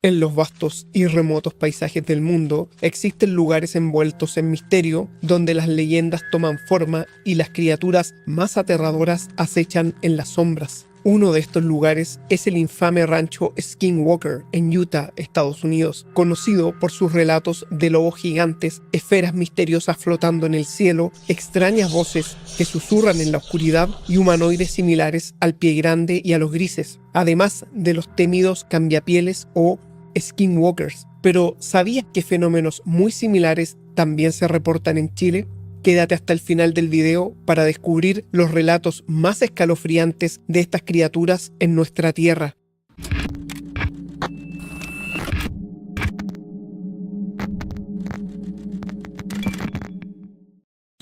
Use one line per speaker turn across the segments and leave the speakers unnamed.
En los vastos y remotos paisajes del mundo existen lugares envueltos en misterio donde las leyendas toman forma y las criaturas más aterradoras acechan en las sombras. Uno de estos lugares es el infame rancho Skinwalker en Utah, Estados Unidos, conocido por sus relatos de lobos gigantes, esferas misteriosas flotando en el cielo, extrañas voces que susurran en la oscuridad y humanoides similares al pie grande y a los grises, además de los temidos cambiapieles o skinwalkers. Pero ¿sabías que fenómenos muy similares también se reportan en Chile? Quédate hasta el final del video para descubrir los relatos más escalofriantes de estas criaturas en nuestra tierra.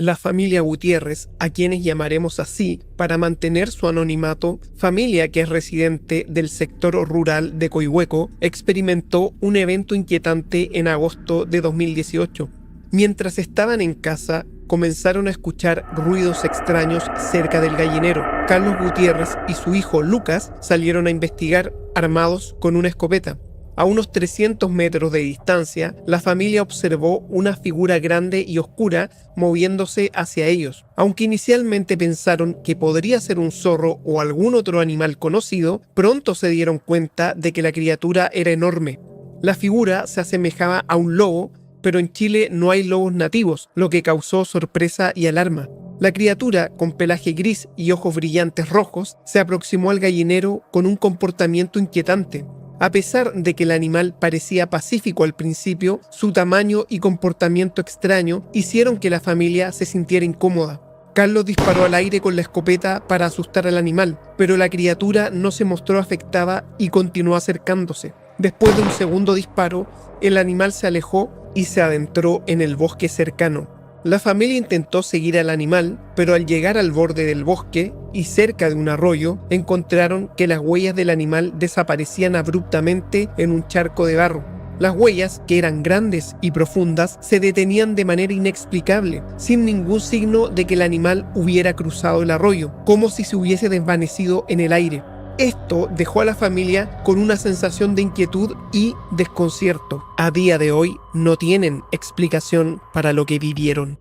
La familia Gutiérrez, a quienes llamaremos así para mantener su anonimato, familia que es residente del sector rural de Coihueco, experimentó un evento inquietante en agosto de 2018. Mientras estaban en casa, comenzaron a escuchar ruidos extraños cerca del gallinero. Carlos Gutiérrez y su hijo Lucas salieron a investigar armados con una escopeta. A unos 300 metros de distancia, la familia observó una figura grande y oscura moviéndose hacia ellos. Aunque inicialmente pensaron que podría ser un zorro o algún otro animal conocido, pronto se dieron cuenta de que la criatura era enorme. La figura se asemejaba a un lobo, pero en Chile no hay lobos nativos, lo que causó sorpresa y alarma. La criatura, con pelaje gris y ojos brillantes rojos, se aproximó al gallinero con un comportamiento inquietante. A pesar de que el animal parecía pacífico al principio, su tamaño y comportamiento extraño hicieron que la familia se sintiera incómoda. Carlos disparó al aire con la escopeta para asustar al animal, pero la criatura no se mostró afectada y continuó acercándose. Después de un segundo disparo, el animal se alejó y se adentró en el bosque cercano. La familia intentó seguir al animal, pero al llegar al borde del bosque y cerca de un arroyo, encontraron que las huellas del animal desaparecían abruptamente en un charco de barro. Las huellas, que eran grandes y profundas, se detenían de manera inexplicable, sin ningún signo de que el animal hubiera cruzado el arroyo, como si se hubiese desvanecido en el aire. Esto dejó a la familia con una sensación de inquietud y desconcierto. A día de hoy no tienen explicación para lo que vivieron.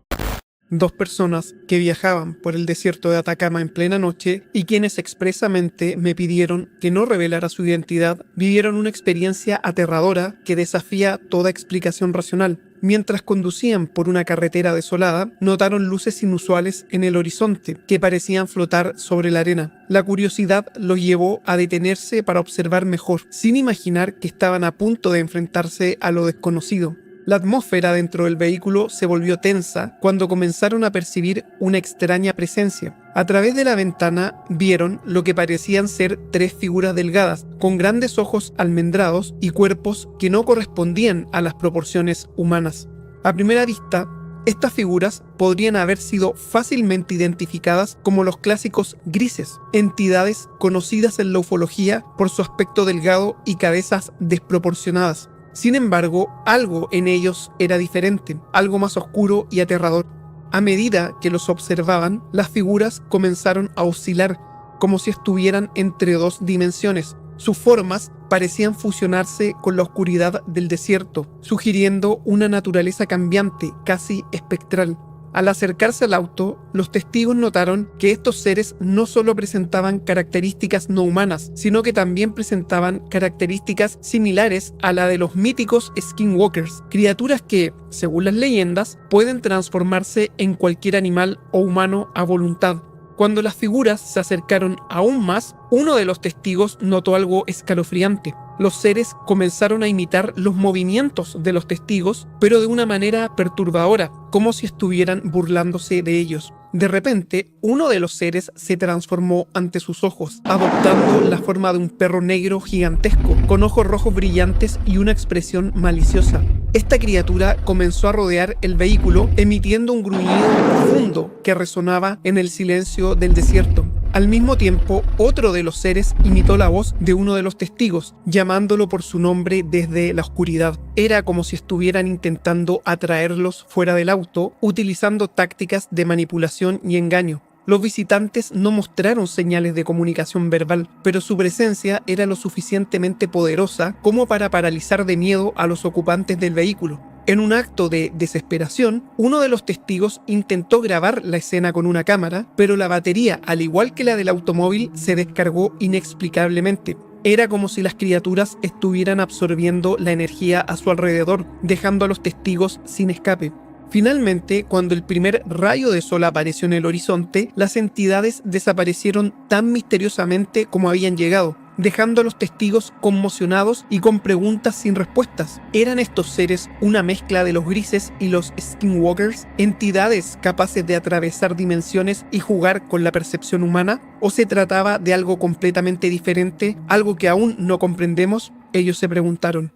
Dos personas que viajaban por el desierto de Atacama en plena noche y quienes expresamente me pidieron que no revelara su identidad, vivieron una experiencia aterradora que desafía toda explicación racional. Mientras conducían por una carretera desolada, notaron luces inusuales en el horizonte que parecían flotar sobre la arena. La curiosidad los llevó a detenerse para observar mejor, sin imaginar que estaban a punto de enfrentarse a lo desconocido. La atmósfera dentro del vehículo se volvió tensa cuando comenzaron a percibir una extraña presencia. A través de la ventana vieron lo que parecían ser tres figuras delgadas, con grandes ojos almendrados y cuerpos que no correspondían a las proporciones humanas. A primera vista, estas figuras podrían haber sido fácilmente identificadas como los clásicos grises, entidades conocidas en la ufología por su aspecto delgado y cabezas desproporcionadas. Sin embargo, algo en ellos era diferente, algo más oscuro y aterrador. A medida que los observaban, las figuras comenzaron a oscilar, como si estuvieran entre dos dimensiones. Sus formas parecían fusionarse con la oscuridad del desierto, sugiriendo una naturaleza cambiante, casi espectral. Al acercarse al auto, los testigos notaron que estos seres no solo presentaban características no humanas, sino que también presentaban características similares a la de los míticos skinwalkers, criaturas que, según las leyendas, pueden transformarse en cualquier animal o humano a voluntad. Cuando las figuras se acercaron aún más, uno de los testigos notó algo escalofriante. Los seres comenzaron a imitar los movimientos de los testigos, pero de una manera perturbadora, como si estuvieran burlándose de ellos. De repente, uno de los seres se transformó ante sus ojos, adoptando la forma de un perro negro gigantesco, con ojos rojos brillantes y una expresión maliciosa. Esta criatura comenzó a rodear el vehículo, emitiendo un gruñido profundo que resonaba en el silencio del desierto. Al mismo tiempo, otro de los seres imitó la voz de uno de los testigos, llamándolo por su nombre desde la oscuridad. Era como si estuvieran intentando atraerlos fuera del auto, utilizando tácticas de manipulación y engaño. Los visitantes no mostraron señales de comunicación verbal, pero su presencia era lo suficientemente poderosa como para paralizar de miedo a los ocupantes del vehículo. En un acto de desesperación, uno de los testigos intentó grabar la escena con una cámara, pero la batería, al igual que la del automóvil, se descargó inexplicablemente. Era como si las criaturas estuvieran absorbiendo la energía a su alrededor, dejando a los testigos sin escape. Finalmente, cuando el primer rayo de sol apareció en el horizonte, las entidades desaparecieron tan misteriosamente como habían llegado, dejando a los testigos conmocionados y con preguntas sin respuestas. ¿Eran estos seres una mezcla de los grises y los skinwalkers, entidades capaces de atravesar dimensiones y jugar con la percepción humana? ¿O se trataba de algo completamente diferente, algo que aún no comprendemos? Ellos se preguntaron.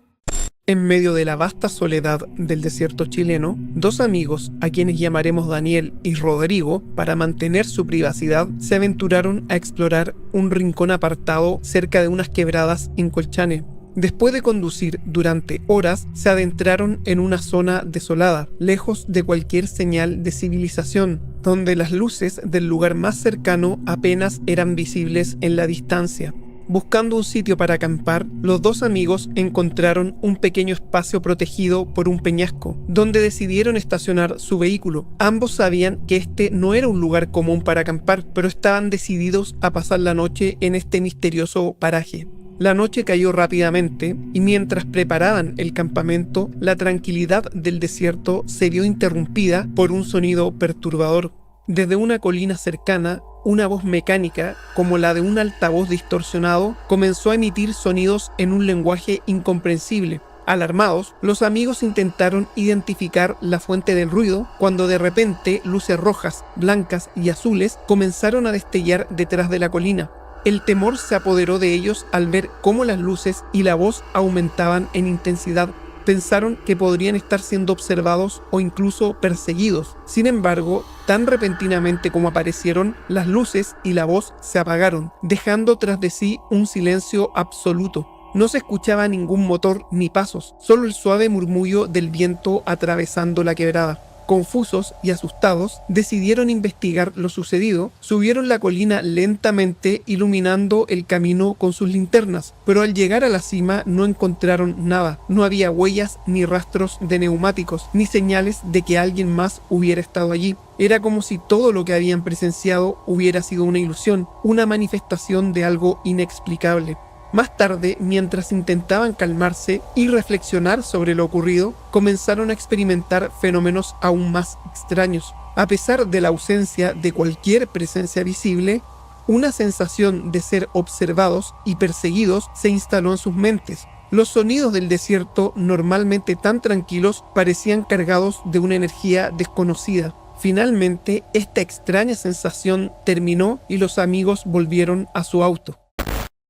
En medio de la vasta soledad del desierto chileno, dos amigos, a quienes llamaremos Daniel y Rodrigo, para mantener su privacidad, se aventuraron a explorar un rincón apartado cerca de unas quebradas en Colchane. Después de conducir durante horas, se adentraron en una zona desolada, lejos de cualquier señal de civilización, donde las luces del lugar más cercano apenas eran visibles en la distancia. Buscando un sitio para acampar, los dos amigos encontraron un pequeño espacio protegido por un peñasco, donde decidieron estacionar su vehículo. Ambos sabían que este no era un lugar común para acampar, pero estaban decididos a pasar la noche en este misterioso paraje. La noche cayó rápidamente y mientras preparaban el campamento, la tranquilidad del desierto se vio interrumpida por un sonido perturbador. Desde una colina cercana, una voz mecánica, como la de un altavoz distorsionado, comenzó a emitir sonidos en un lenguaje incomprensible. Alarmados, los amigos intentaron identificar la fuente del ruido cuando de repente luces rojas, blancas y azules comenzaron a destellar detrás de la colina. El temor se apoderó de ellos al ver cómo las luces y la voz aumentaban en intensidad. Pensaron que podrían estar siendo observados o incluso perseguidos. Sin embargo, tan repentinamente como aparecieron, las luces y la voz se apagaron, dejando tras de sí un silencio absoluto. No se escuchaba ningún motor ni pasos, solo el suave murmullo del viento atravesando la quebrada. Confusos y asustados, decidieron investigar lo sucedido. Subieron la colina lentamente, iluminando el camino con sus linternas, pero al llegar a la cima no encontraron nada. No había huellas ni rastros de neumáticos, ni señales de que alguien más hubiera estado allí. Era como si todo lo que habían presenciado hubiera sido una ilusión, una manifestación de algo inexplicable. Más tarde, mientras intentaban calmarse y reflexionar sobre lo ocurrido, comenzaron a experimentar fenómenos aún más extraños. A pesar de la ausencia de cualquier presencia visible, una sensación de ser observados y perseguidos se instaló en sus mentes. Los sonidos del desierto, normalmente tan tranquilos, parecían cargados de una energía desconocida. Finalmente, esta extraña sensación terminó y los amigos volvieron a su auto.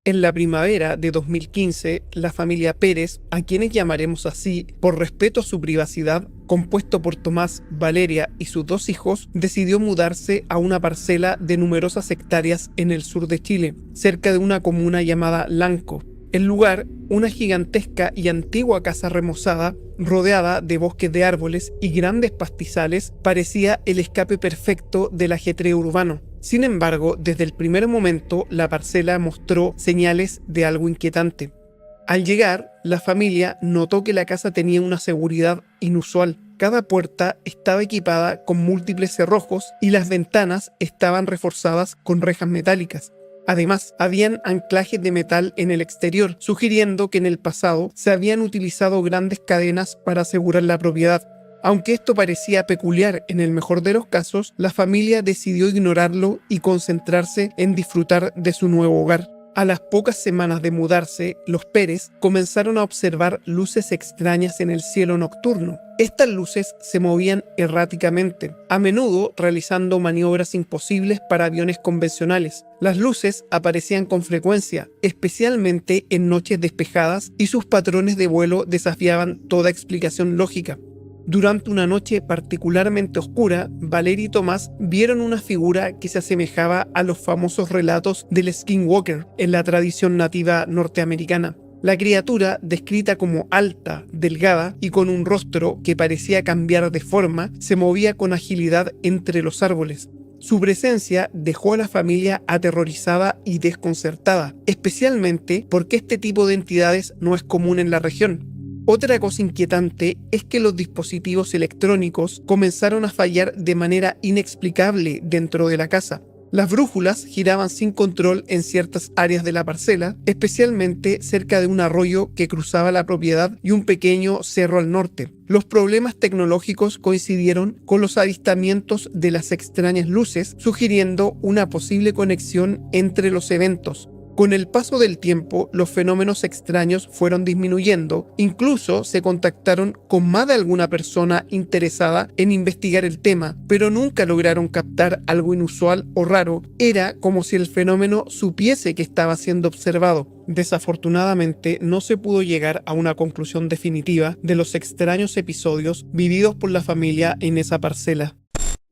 En la primavera de 2015, la familia Pérez, a quienes llamaremos así por respeto a su privacidad, compuesto por Tomás, Valeria y sus dos hijos, decidió mudarse a una parcela de numerosas hectáreas en el sur de Chile, cerca de una comuna llamada Lanco. El lugar, una gigantesca y antigua casa remozada, rodeada de bosques de árboles y grandes pastizales, parecía el escape perfecto del ajetreo urbano. Sin embargo, desde el primer momento, la parcela mostró señales de algo inquietante. Al llegar, la familia notó que la casa tenía una seguridad inusual. Cada puerta estaba equipada con múltiples cerrojos y las ventanas estaban reforzadas con rejas metálicas. Además, habían anclajes de metal en el exterior, sugiriendo que en el pasado se habían utilizado grandes cadenas para asegurar la propiedad. Aunque esto parecía peculiar en el mejor de los casos, la familia decidió ignorarlo y concentrarse en disfrutar de su nuevo hogar. A las pocas semanas de mudarse, los Pérez comenzaron a observar luces extrañas en el cielo nocturno. Estas luces se movían erráticamente, a menudo realizando maniobras imposibles para aviones convencionales. Las luces aparecían con frecuencia, especialmente en noches despejadas, y sus patrones de vuelo desafiaban toda explicación lógica. Durante una noche particularmente oscura, Valeria y Tomás vieron una figura que se asemejaba a los famosos relatos del Skinwalker en la tradición nativa norteamericana. La criatura, descrita como alta, delgada y con un rostro que parecía cambiar de forma, se movía con agilidad entre los árboles. Su presencia dejó a la familia aterrorizada y desconcertada, especialmente porque este tipo de entidades no es común en la región. Otra cosa inquietante es que los dispositivos electrónicos comenzaron a fallar de manera inexplicable dentro de la casa. Las brújulas giraban sin control en ciertas áreas de la parcela, especialmente cerca de un arroyo que cruzaba la propiedad y un pequeño cerro al norte. Los problemas tecnológicos coincidieron con los avistamientos de las extrañas luces, sugiriendo una posible conexión entre los eventos. Con el paso del tiempo, los fenómenos extraños fueron disminuyendo, incluso se contactaron con más de alguna persona interesada en investigar el tema, pero nunca lograron captar algo inusual o raro. Era como si el fenómeno supiese que estaba siendo observado. Desafortunadamente, no se pudo llegar a una conclusión definitiva de los extraños episodios vividos por la familia en esa parcela.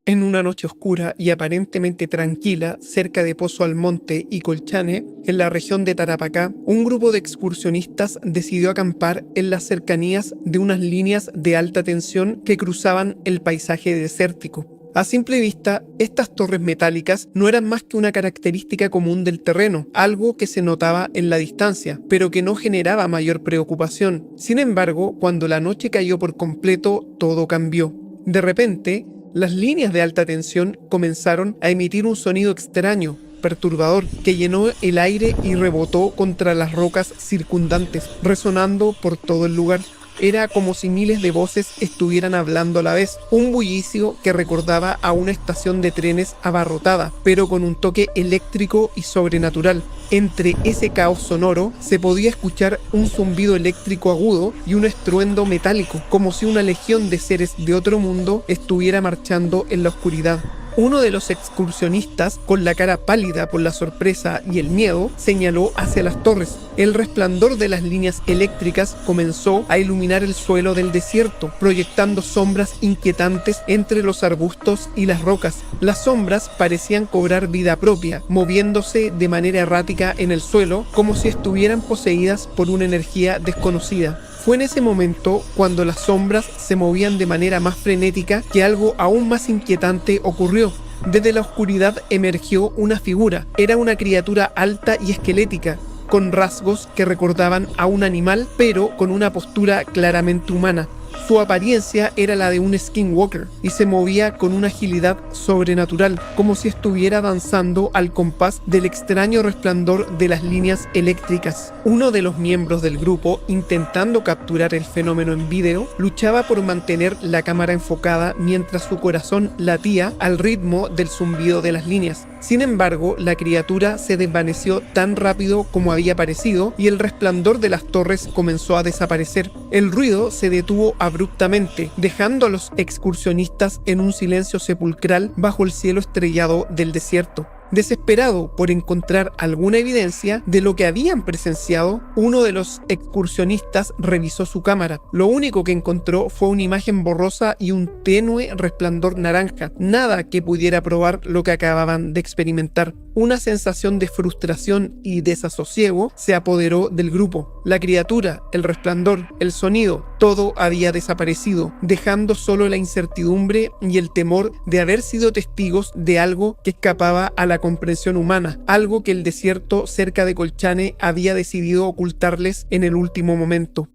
En una noche oscura y aparentemente tranquila, cerca de Pozo Almonte y Colchane, en la región de Tarapacá, un grupo de excursionistas decidió acampar en las cercanías de unas líneas de alta tensión que cruzaban el paisaje desértico. A simple vista, estas torres metálicas no eran más que una característica común del terreno, algo que se notaba en la distancia, pero que no generaba mayor preocupación. Sin embargo, cuando la noche cayó por completo, todo cambió. De repente, las líneas de alta tensión comenzaron a emitir un sonido extraño, perturbador, que llenó el aire y rebotó contra las rocas circundantes, resonando por todo el lugar. Era como si miles de voces estuvieran hablando a la vez, un bullicio que recordaba a una estación de trenes abarrotada, pero con un toque eléctrico y sobrenatural. Entre ese caos sonoro se podía escuchar un zumbido eléctrico agudo y un estruendo metálico, como si una legión de seres de otro mundo estuviera marchando en la oscuridad. Uno de los excursionistas, con la cara pálida por la sorpresa y el miedo, señaló hacia las torres. El resplandor de las líneas eléctricas comenzó a iluminar el suelo del desierto, proyectando sombras inquietantes entre los arbustos y las rocas. Las sombras parecían cobrar vida propia, moviéndose de manera errática en el suelo, como si estuvieran poseídas por una energía desconocida. Fue en ese momento cuando las sombras se movían de manera más frenética que algo aún más inquietante ocurrió. Desde la oscuridad emergió una figura. Era una criatura alta y esquelética, con rasgos que recordaban a un animal, pero con una postura claramente humana. Su apariencia era la de un skinwalker y se movía con una agilidad sobrenatural, como si estuviera danzando al compás del extraño resplandor de las líneas eléctricas. Uno de los miembros del grupo, intentando capturar el fenómeno en vídeo, luchaba por mantener la cámara enfocada mientras su corazón latía al ritmo del zumbido de las líneas. Sin embargo, la criatura se desvaneció tan rápido como había aparecido y el resplandor de las torres comenzó a desaparecer. El ruido se detuvo abruptamente, dejando a los excursionistas en un silencio sepulcral bajo el cielo estrellado del desierto. Desesperado por encontrar alguna evidencia de lo que habían presenciado, uno de los excursionistas revisó su cámara. Lo único que encontró fue una imagen borrosa y un tenue resplandor naranja, nada que pudiera probar lo que acababan de experimentar. Una sensación de frustración y desasosiego se apoderó del grupo. La criatura, el resplandor, el sonido, todo había desaparecido, dejando solo la incertidumbre y el temor de haber sido testigos de algo que escapaba a la comprensión humana, algo que el desierto cerca de Colchane había decidido ocultarles en el último momento.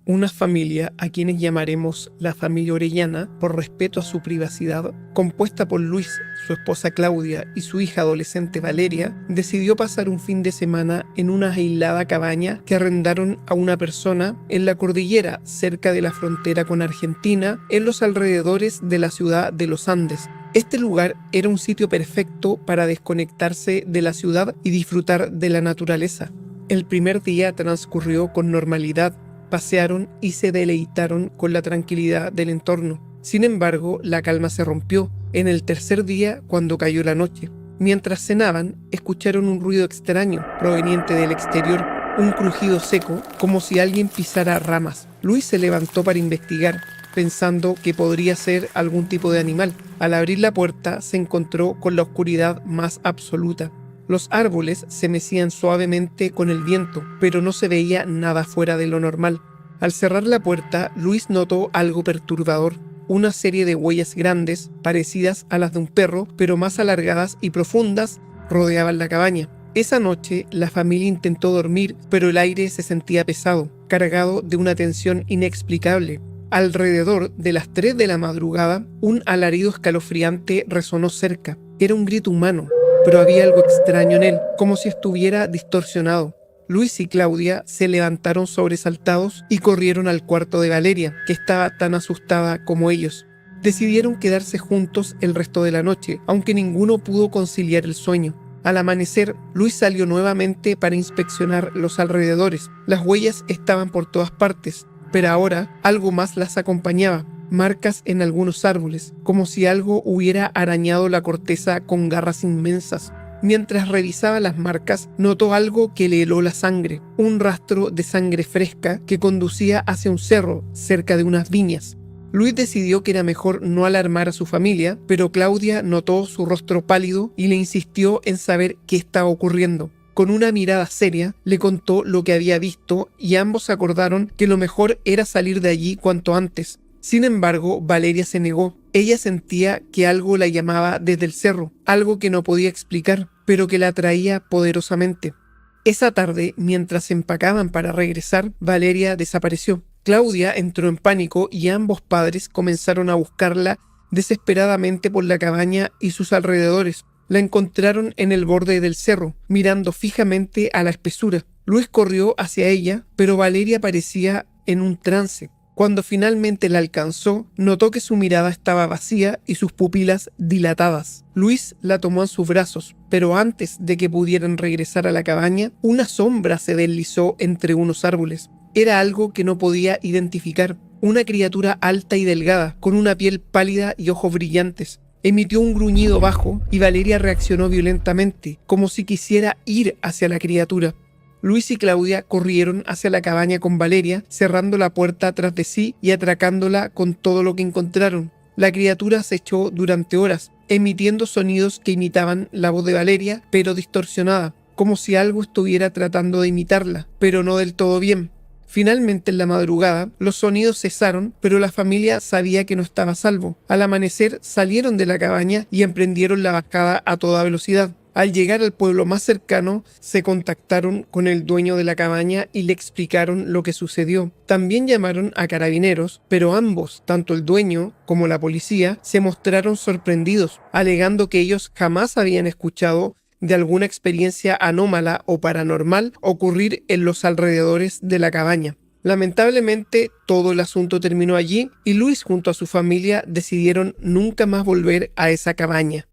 Una familia, a quienes llamaremos la familia Orellana, por respeto a su privacidad, compuesta por Luis, su esposa Claudia y su hija adolescente Valeria, decidió pasar un fin de semana en una aislada cabaña que arrendaron a una persona en la cordillera, cerca de la frontera con Argentina, en los alrededores de la ciudad de Los Andes. Este lugar era un sitio perfecto para desconectarse de la ciudad y disfrutar de la naturaleza. El primer día transcurrió con normalidad. Pasearon y se deleitaron con la tranquilidad del entorno. Sin embargo, la calma se rompió en el tercer día cuando cayó la noche. Mientras cenaban, escucharon un ruido extraño proveniente del exterior, un crujido seco, como si alguien pisara ramas. Luis se levantó para investigar, pensando que podría ser algún tipo de animal. Al abrir la puerta, se encontró con la oscuridad más absoluta. Los árboles se mecían suavemente con el viento, pero no se veía nada fuera de lo normal. Al cerrar la puerta, Luis notó algo perturbador. una serie de huellas grandes, parecidas a las de un perro, pero más alargadas y profundas, rodeaban la cabaña. Esa noche la familia intentó dormir, pero el aire se sentía pesado, cargado de una tensión inexplicable. Alrededor de las 3 de la madrugada, un alarido escalofriante resonó cerca. Era un grito humano, pero había algo extraño en él, como si estuviera distorsionado. Luis y Claudia se levantaron sobresaltados y corrieron al cuarto de Valeria, que estaba tan asustada como ellos. Decidieron quedarse juntos el resto de la noche, aunque ninguno pudo conciliar el sueño. Al amanecer, Luis salió nuevamente para inspeccionar los alrededores. Las huellas estaban por todas partes, pero ahora algo más las acompañaba. Marcas en algunos árboles, como si algo hubiera arañado la corteza con garras inmensas. Mientras revisaba las marcas, notó algo que le heló la sangre, un rastro de sangre fresca que conducía hacia un cerro, cerca de unas viñas. Luis decidió que era mejor no alarmar a su familia, pero Claudia notó su rostro pálido y le insistió en saber qué estaba ocurriendo. Con una mirada seria, le contó lo que había visto y ambos acordaron que lo mejor era salir de allí cuanto antes. Sin embargo, Valeria se negó. Ella sentía que algo la llamaba desde el cerro, algo que no podía explicar, pero que la atraía poderosamente. Esa tarde, mientras se empacaban para regresar, Valeria desapareció. Claudia entró en pánico y ambos padres comenzaron a buscarla desesperadamente por la cabaña y sus alrededores. La encontraron en el borde del cerro, mirando fijamente a la espesura. Luis corrió hacia ella, pero Valeria parecía en un trance. Cuando finalmente la alcanzó, notó que su mirada estaba vacía y sus pupilas dilatadas. Luis la tomó en sus brazos, pero antes de que pudieran regresar a la cabaña, una sombra se deslizó entre unos árboles. Era algo que no podía identificar, una criatura alta y delgada, con una piel pálida y ojos brillantes. Emitió un gruñido bajo y Valeria reaccionó violentamente, como si quisiera ir hacia la criatura. Luis y Claudia corrieron hacia la cabaña con Valeria, cerrando la puerta tras de sí y atracándola con todo lo que encontraron. La criatura se echó durante horas, emitiendo sonidos que imitaban la voz de Valeria, pero distorsionada, como si algo estuviera tratando de imitarla, pero no del todo bien. Finalmente, en la madrugada, los sonidos cesaron, pero la familia sabía que no estaba a salvo. Al amanecer, salieron de la cabaña y emprendieron la bajada a toda velocidad. Al llegar al pueblo más cercano, se contactaron con el dueño de la cabaña y le explicaron lo que sucedió. También llamaron a carabineros, pero ambos, tanto el dueño como la policía, se mostraron sorprendidos, alegando que ellos jamás habían escuchado de alguna experiencia anómala o paranormal ocurrir en los alrededores de la cabaña. Lamentablemente, todo el asunto terminó allí y Luis junto a su familia decidieron nunca más volver a esa cabaña.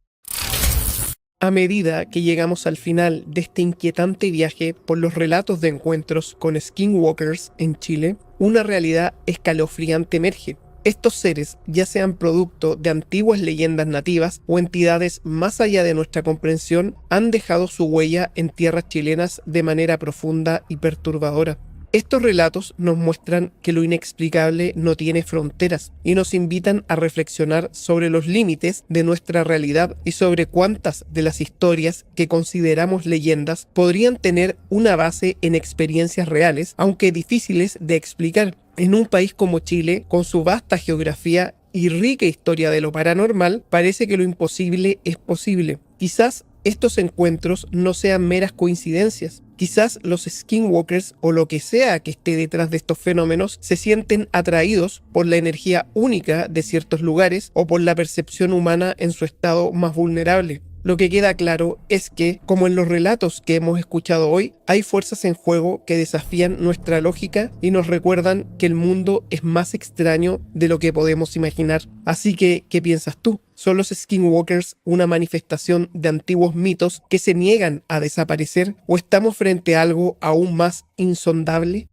A medida que llegamos al final de este inquietante viaje por los relatos de encuentros con skinwalkers en Chile, una realidad escalofriante emerge. Estos seres, ya sean producto de antiguas leyendas nativas o entidades más allá de nuestra comprensión, han dejado su huella en tierras chilenas de manera profunda y perturbadora. Estos relatos nos muestran que lo inexplicable no tiene fronteras y nos invitan a reflexionar sobre los límites de nuestra realidad y sobre cuántas de las historias que consideramos leyendas podrían tener una base en experiencias reales, aunque difíciles de explicar. En un país como Chile, con su vasta geografía y rica historia de lo paranormal, parece que lo imposible es posible. Quizás estos encuentros no sean meras coincidencias. Quizás los skinwalkers o lo que sea que esté detrás de estos fenómenos se sienten atraídos por la energía única de ciertos lugares o por la percepción humana en su estado más vulnerable. Lo que queda claro es que, como en los relatos que hemos escuchado hoy, hay fuerzas en juego que desafían nuestra lógica y nos recuerdan que el mundo es más extraño de lo que podemos imaginar. Así que, ¿qué piensas tú? ¿Son los skinwalkers una manifestación de antiguos mitos que se niegan a desaparecer o estamos frente a algo aún más insondable?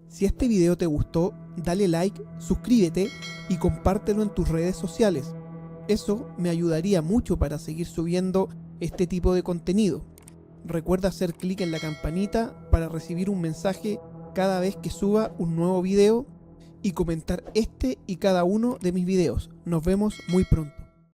Si este video te gustó, dale like, suscríbete y compártelo en tus redes sociales. Eso me ayudaría mucho para seguir subiendo este tipo de contenido. Recuerda hacer clic en la campanita para recibir un mensaje cada vez que suba un nuevo video y comentar este y cada uno de mis videos. Nos vemos muy pronto.